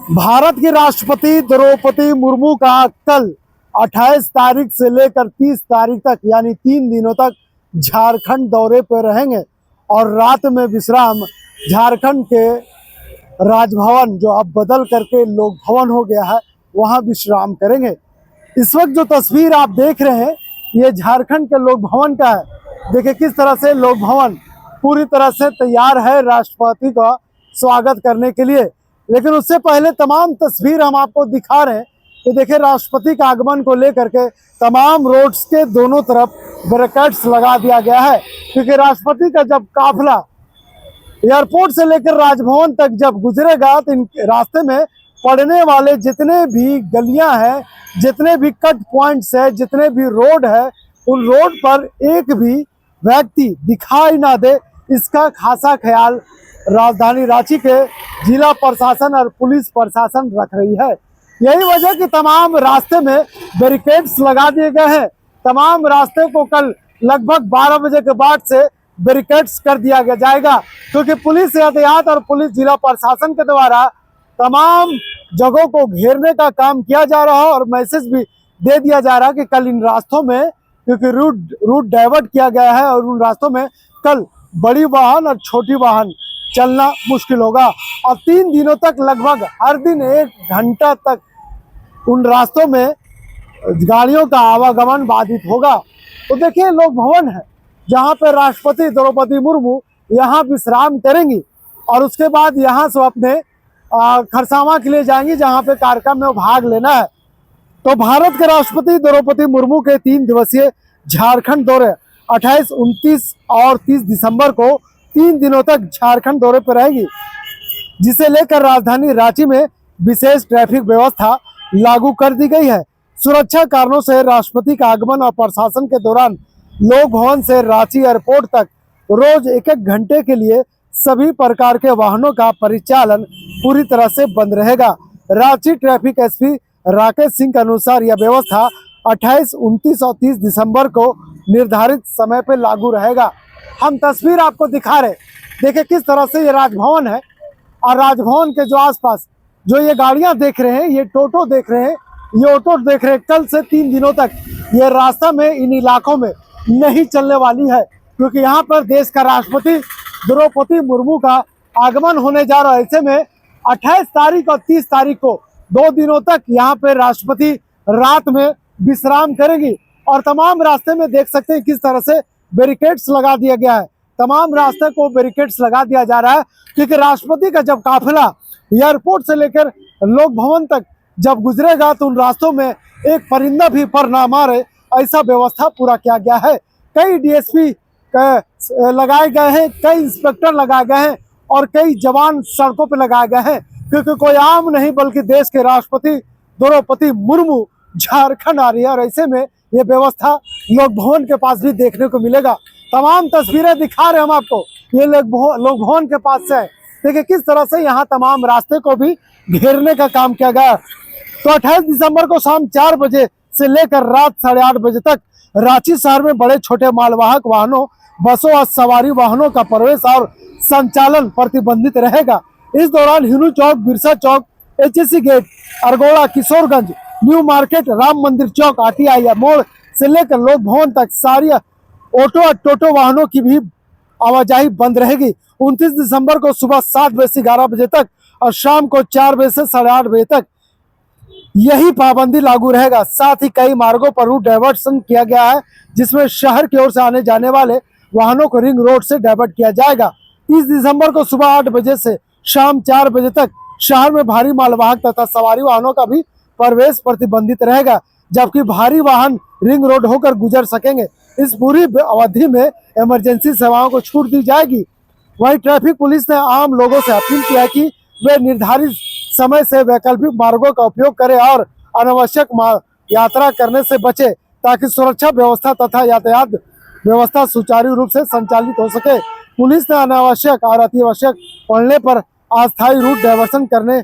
भारत की राष्ट्रपति द्रौपदी मुर्मू का कल 28 तारीख से लेकर 30 तारीख तक यानी 3 दिनों तक झारखंड दौरे पर रहेंगे और रात में विश्राम झारखंड के राजभवन, जो अब बदल करके लोक भवन हो गया है, वहां विश्राम करेंगे। इस वक्त जो तस्वीर आप देख रहे हैं ये झारखंड के लोक भवन का है। देखिए किस तरह से लोक भवन पूरी तरह से तैयार है राष्ट्रपति का स्वागत करने के लिए। लेकिन उससे पहले तमाम तस्वीर हम आपको दिखा रहे हैं कि देखिए राष्ट्रपति का आगमन को लेकर के तमाम रोड्स के दोनों तरफ बैरिकेड्स लगा दिया गया है, क्योंकि राष्ट्रपति का जब काफिला एयरपोर्ट से लेकर राजभवन तक जब गुजरेगा तो इन रास्ते में पड़ने वाले जितने भी गलियां हैं, जितने भी कट पॉइंट्स है, जितने भी रोड है, उन रोड पर एक भी व्यक्ति दिखाई ना दे, इसका खासा ख्याल राजधानी रांची के जिला प्रशासन और पुलिस प्रशासन रख रही है। यही वजह कि तमाम रास्ते में बैरिकेड्स लगा दिए गए हैं। तमाम रास्ते को कल लगभग 12 बजे के बाद से बैरिकेड्स कर दिया जाएगा, क्योंकि पुलिस यातायात और पुलिस जिला प्रशासन के द्वारा तमाम जगहों को घेरने का काम किया जा रहा है और मैसेज भी दे दिया जा रहा है कि कल इन रास्तों में, क्योंकि रूट डाइवर्ट किया गया है और उन रास्तों में कल बड़ी वाहन और छोटी वाहन चलना मुश्किल होगा और 3 दिनों तक लगभग हर दिन 1 घंटा तक उन रास्तों में गाड़ियों का आवागमन बाधित होगा। तो देखिए लोक भवन है जहां पर राष्ट्रपति द्रौपदी मुर्मू यहां विश्राम करेंगी और उसके बाद यहां से अपने खरसावां के लिए जाएंगी जहां पे कार्यक्रम में भाग लेना है। तो भारत के राष्ट्रपति द्रौपदी मुर्मू के 3 दिवसीय झारखंड दौरे 28, 29 और 30 दिसंबर को 3 दिनों तक झारखंड दौरे पर रहेगी, जिसे लेकर राजधानी रांची में विशेष ट्रैफिक व्यवस्था लागू कर दी गई है। सुरक्षा कारणों से राष्ट्रपति का आगमन और प्रशासन के दौरान लोक भवन से रांची एयरपोर्ट तक रोज 1-1 घंटे के लिए सभी प्रकार के वाहनों का परिचालन पूरी तरह से बंद रहेगा। रांची ट्रैफिक एसपी राकेश सिंह के अनुसार यह व्यवस्था 28, 29 और 30 दिसंबर को निर्धारित समय पर लागू रहेगा। हम तस्वीर आपको दिखा रहे, देखिए किस तरह से ये राजभवन है और राजभवन के जो आसपास जो ये गाड़ियां देख रहे हैं, ये टोटो देख रहे हैं, ये ऑटो देख रहे हैं, कल से 3 दिनों तक ये रास्ता में इन इलाकों में नहीं चलने वाली है, क्योंकि यहाँ पर देश का राष्ट्रपति द्रौपदी मुर्मू का आगमन होने जा रहा है। ऐसे में 28 तारीख और 30 तारीख को 2 दिनों तक यहाँ पे राष्ट्रपति रात में विश्राम करेंगी और तमाम रास्ते में देख सकते हैं किस तरह से बैरिकेड्स लगा दिया गया है। तमाम रास्ते को बैरिकेड्स लगा दिया जा रहा है, क्योंकि राष्ट्रपति का जब काफिला एयरपोर्ट से लेकर लोक भवन तक जब गुजरेगा तो उन रास्तों में एक परिंदा भी पर ना मारे, ऐसा व्यवस्था पूरा किया गया है। कई डीएसपी लगाए गए हैं, कई इंस्पेक्टर लगाए गए हैं और कई जवान सड़कों पर लगाए गए हैं, क्योंकि कोई आम नहीं बल्कि देश के राष्ट्रपति द्रौपदी मुर्मू झारखंड आ रही है और ऐसे में ये व्यवस्था लोक भवन के पास भी देखने को मिलेगा। तमाम तस्वीरें दिखा रहे हम आपको, ये लोक भवन के पास से है। देखिए किस तरह से यहाँ तमाम रास्ते को भी घेरने का काम किया गया। तो 28 दिसंबर को शाम 4 बजे से लेकर रात 8:30 बजे तक रांची शहर में बड़े छोटे मालवाहक वाहनों, बसों और सवारी वाहनों का प्रवेश और संचालन प्रतिबंधित रहेगा। इस दौरान Hindu Chowk, Birsa Chowk, HSC gate, Argora, Kishoreganj, new market, Ram Mandir Chowk, Atiya मोड़ से लेकर लोक भवन तक सारी ऑटो और टोटो वाहनों की भी आवाजाही बंद रहेगी। 29 दिसंबर को सुबह 7 बजे से 11 बजे तक और शाम को 4 बजे से 8:30 बजे तक यही पाबंदी लागू रहेगा। साथ ही कई मार्गों पर रूट डाइवर्सन किया गया है, जिसमें शहर की ओर से आने जाने वाले वाहनों को रिंग रोड से डाइवर्ट किया जाएगा। 30 दिसंबर को सुबह 8 बजे से शाम 4 बजे तक शहर में भारी मालवाहक तथा सवारी वाहनों का भी प्रवेश प्रतिबंधित रहेगा, जबकि भारी वाहन रिंग रोड होकर गुजर सकेंगे। इस पूरी अवधि में इमरजेंसी सेवाओं को छूट दी जाएगी। वहीं ट्रैफिक पुलिस ने आम लोगों से अपील किया है कि वे निर्धारित समय से वैकल्पिक मार्गों का उपयोग करें और अनावश्यक यात्रा करने से बचे, ताकि सुरक्षा व्यवस्था तथा यातायात व्यवस्था सुचारू रूप से संचालित हो सके। पुलिस ने अनावश्यक और अतिआवश्यक पड़ने पर अस्थायी रूट डाइवर्सन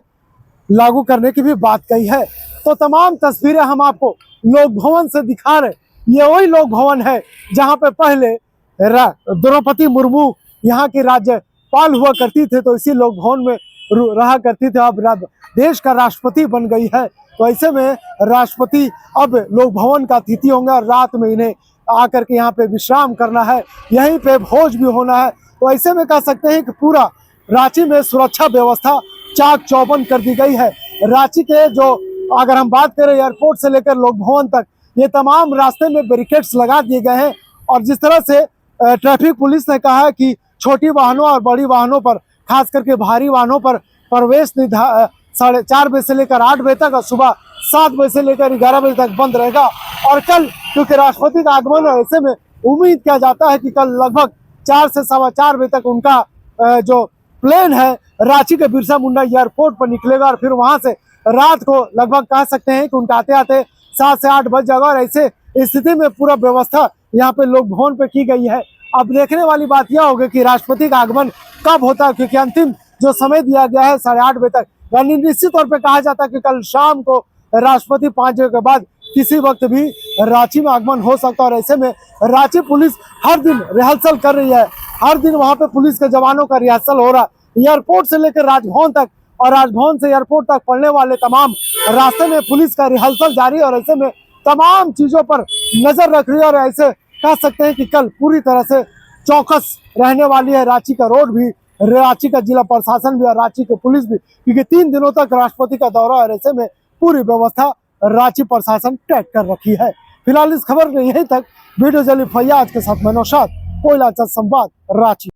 लागू करने की भी बात कही है। तो तमाम तस्वीरें हम आपको लोक भवन से दिखा रहे। ये वही लोक भवन है जहां पे पहले द्रौपदी मुर्मू यहाँ की राज्यपाल हुआ करती थे, तो इसी लोक भवन में रहा करती थी। अब देश का राष्ट्रपति बन गई है। तो ऐसे में राष्ट्रपति अब लोक भवन का अतिथि होंगे और रात में इन्हें आकर के यहाँ पे विश्राम करना है, यहीं पे भोज भी होना है। तो ऐसे में कह सकते हैं कि पूरा रांची में सुरक्षा व्यवस्था चाक चौबंद कर दी गई है। रांची के जो अगर हम बात करें एयरपोर्ट से लेकर लोक भवन तक, ये तमाम रास्ते में बैरिकेड्स लगा दिए गए हैं। और जिस तरह से ट्रैफिक पुलिस ने कहा है कि छोटी वाहनों और बड़ी वाहनों पर, खास करके भारी वाहनों पर प्रवेश 4:30 बजे से लेकर 8 बजे तक और सुबह 7 बजे से लेकर 11 बजे तक बंद रहेगा। और कल क्योंकि राष्ट्रपति का आगमन है, ऐसे में उम्मीद किया जाता है कि कल लगभग 4 से 4:15 बजे तक उनका जो प्लेन है रांची के बिरसा मुंडा एयरपोर्ट पर निकलेगा और फिर वहां से रात को लगभग कह सकते हैं कि उनका आते आते 7 से 8 बज जाएगा। और ऐसे स्थिति में पूरा व्यवस्था यहाँ पे लोक भवन पे की गई है। अब देखने वाली बात यह होगी कि राष्ट्रपति का आगमन कब होता है, क्योंकि अंतिम जो समय दिया गया है 8:30 बजे तक, यानी निश्चित तौर पे कहा जाता है कि कल शाम को राष्ट्रपति 5 बजे के बाद किसी वक्त भी रांची में आगमन हो सकता है। और ऐसे में रांची पुलिस हर दिन रिहर्सल कर रही है, हर दिन वहां पे पुलिस के जवानों का रिहर्सल हो रहा है। एयरपोर्ट से लेकर राजभवन तक और राजभवन से एयरपोर्ट तक पड़ने वाले तमाम रास्ते में पुलिस का रिहर्सल जारी है। और ऐसे में तमाम चीजों पर नजर रख रही है और ऐसे कह सकते हैं कि कल पूरी तरह से चौकस रहने वाली है रांची का रोड भी, रांची का जिला प्रशासन भी और रांची की पुलिस भी, क्योंकि 3 दिनों तक राष्ट्रपति का दौरा है। ऐसे में पूरी व्यवस्था रांची प्रशासन तय कर रखी है। फिलहाल इस खबर में यहीं तक। वीडियो जर्नलिस्ट फैयाज के साथ मैं नौशाद, कोयला संवाद, रांची।